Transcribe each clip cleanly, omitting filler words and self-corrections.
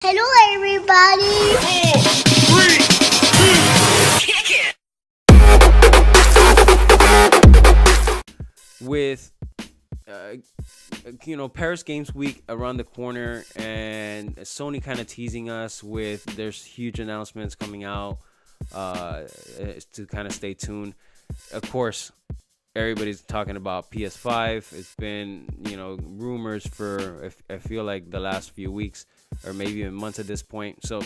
Hello, everybody. 4, 3, 2, kick it. With Paris Games Week around the corner, and Sony kind of teasing us with there's huge announcements coming out, to kind of stay tuned. Of course, everybody's talking about PS5. It's been rumors for I feel like the last few weeks or maybe even months at this point. So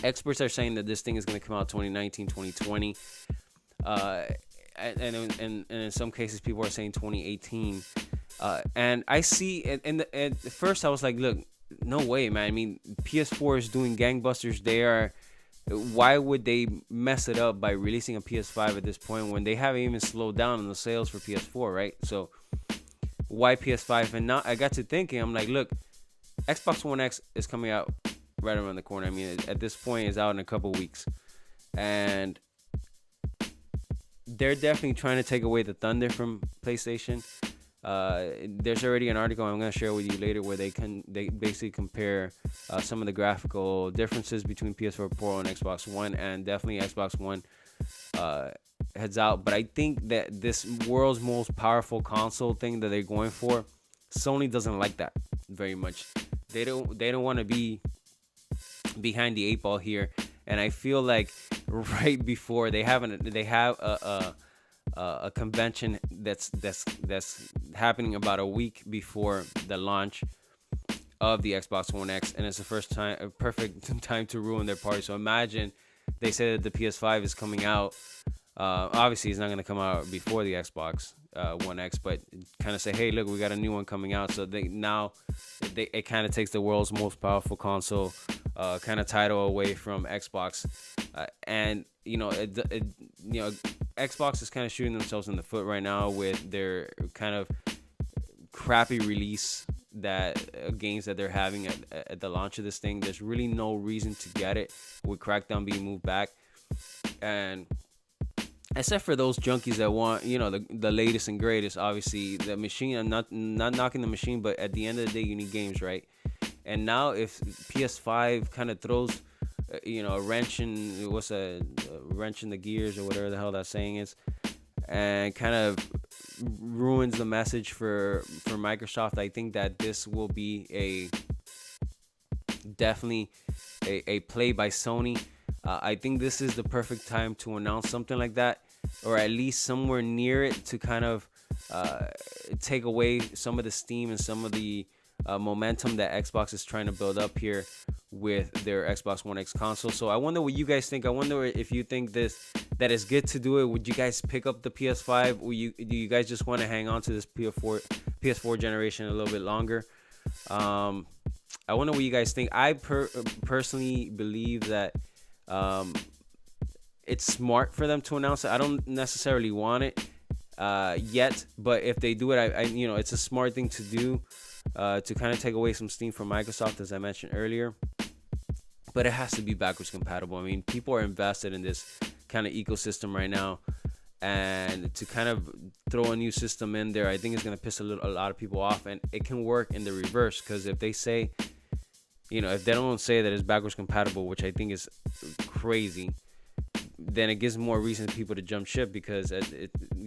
experts are saying that this thing is going to come out 2019, 2020. And in some cases people are saying 2018. And I see, and at first I was like, look, no way, man. I mean, PS4 is doing gangbusters. Why would they mess it up by releasing a PS5 at this point when they haven't even slowed down on the sales for PS4, right? So why PS5? And now I got to thinking, I'm like, look, Xbox One X is coming out right around the corner. I mean, at this point, it's out in a couple weeks, and they're definitely trying to take away the thunder from PlayStation. There's already an article I'm going to share with you later where they basically compare some of the graphical differences between PS4 Pro and Xbox One, and definitely Xbox One heads out. But I think that this world's most powerful console thing that they're going for, Sony doesn't like that very much. They don't want to be behind the eight ball here, and I feel like right before they have a convention that's happening about a week before the launch of the Xbox One X, and it's a perfect time to ruin their party. So imagine they say that the PS5 is coming out. Obviously, it's not going to come out before the Xbox One X, but kind of say, hey, look, we got a new one coming out. So it kind of takes the world's most powerful console kind of title away from Xbox, and Xbox is kind of shooting themselves in the foot right now with their kind of crappy release games that they're having at the launch of this thing. There's really no reason to get it with Crackdown being moved back, and except for those junkies that want the latest and greatest. Obviously the machine, I'm not knocking the machine, but at the end of the day you need games, right? And now if PS5 kind of throws a wrench in the gears or whatever the hell that saying is, and kind of ruins the message for Microsoft, I think that this will be definitely a play by Sony. I think this is the perfect time to announce something like that, or at least somewhere near it, to kind of take away some of the steam and some of the momentum that Xbox is trying to build up here with their Xbox One X console. So I wonder what you guys think. I wonder if you think that it's good to do it. Would you guys pick up the PS5? Do you guys just want to hang on to this PS4 generation a little bit longer? I wonder what you guys think. I personally believe that it's smart for them to announce it. I don't necessarily want it yet, but if they do it, it's a smart thing to do to kind of take away some steam from Microsoft, as I mentioned earlier. But it has to be backwards compatible. I mean, people are invested in this kind of ecosystem right now, and to kind of throw a new system in there, I think it's going to piss a lot of people off, and it can work in the reverse, because if they say, if they don't say that it's backwards compatible, which I think is crazy, then it gives more reason for people to jump ship, because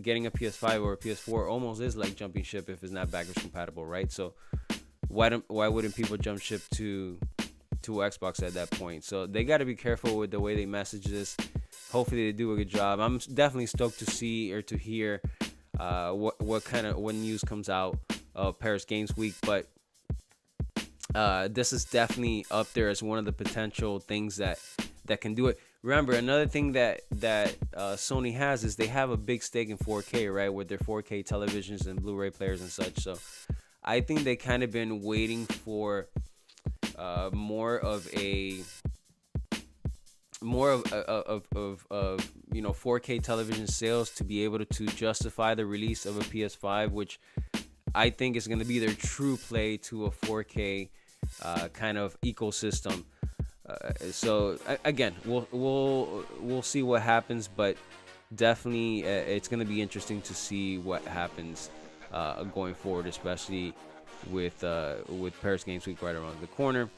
getting a PS5 or a PS4 almost is like jumping ship if it's not backwards compatible, right? So why wouldn't people jump ship to Xbox at that point? So they got to be careful with the way they message this. Hopefully they do a good job. I'm definitely stoked to see or to hear what news comes out of Paris Games Week, but this is definitely up there as one of the potential things that can do it. Remember, another thing that Sony has is they have a big stake in 4K, right, with their 4K televisions and Blu-ray players and such. So I think they kind of been waiting for more of 4K television sales to be able to justify the release of a PS5, which I think is going to be their true play to a 4K kind of ecosystem. So again, we'll see what happens, but definitely it's going to be interesting to see what happens going forward, especially with Paris Games Week right around the corner.